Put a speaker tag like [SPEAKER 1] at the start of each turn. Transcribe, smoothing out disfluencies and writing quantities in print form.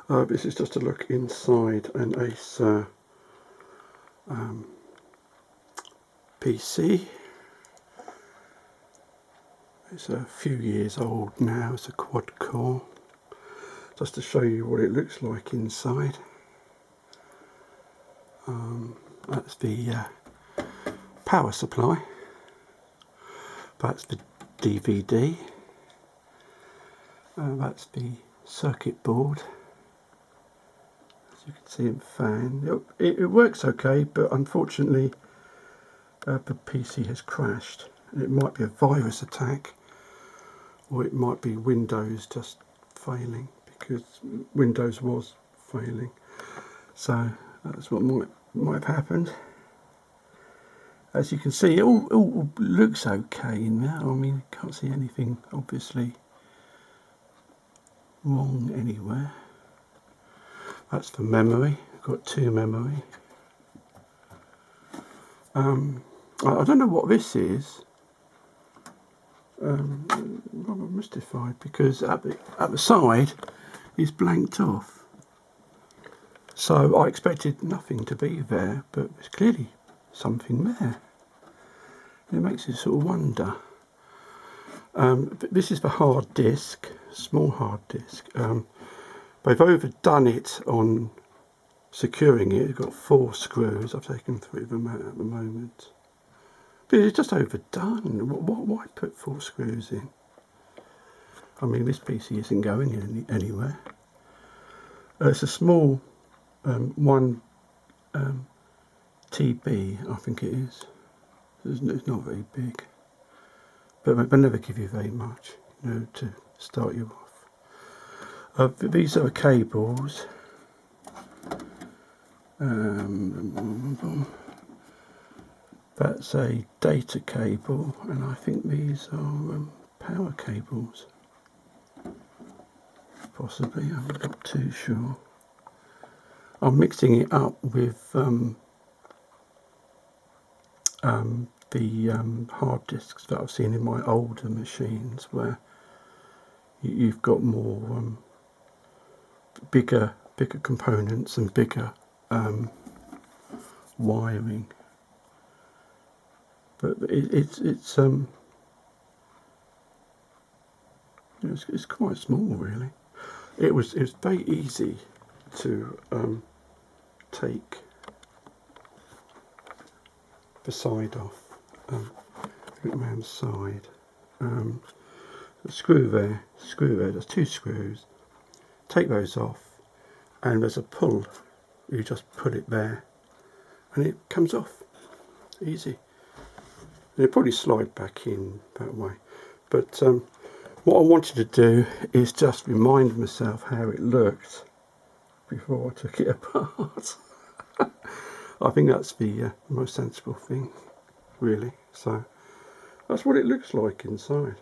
[SPEAKER 1] This is just a look inside an Acer PC. It's a few years old now. It's a quad-core. Just to show you what it looks like inside. That's the power supply. That's the DVD. That's the circuit board. As you can see, in fan. It works okay, but unfortunately the PC has crashed. It might be a virus attack, or it might be Windows just failing, because Windows was failing. So that's what might have happened. As you can see, it all looks okay now. I mean, I can't see anything obviously wrong anywhere. That's for memory. I've got 2 memory. I don't know what this is. I'm mystified because at the side is blanked off. So I expected nothing to be there, but there's clearly something there. It makes you sort of wonder. This is the hard disk, small hard disk. They've overdone it on securing it. It's got 4 screws. I've taken 3 of them out at the moment. But it's just overdone. Why put 4 screws in? I mean, this PC isn't going anywhere. It's a small 1 TB, I think it is. It's not very big. But they never give you very much, you know, to start you off. These are the cables. That's a data cable, and I think these are power cables. Possibly, I'm not too sure. I'm mixing it up with the hard disks that I've seen in my older machines, where you've got more bigger components and bigger wiring. But it's quite small, really. It was very easy to take the side off. Look around the side. The screw there. There's 2 screws. Take those off, and there's a pull. You just put it there, and it comes off. Easy. And it'll probably slide back in that way. But what I wanted to do is just remind myself how it looked before I took it apart. I think that's the most sensible thing, really. So that's what it looks like inside.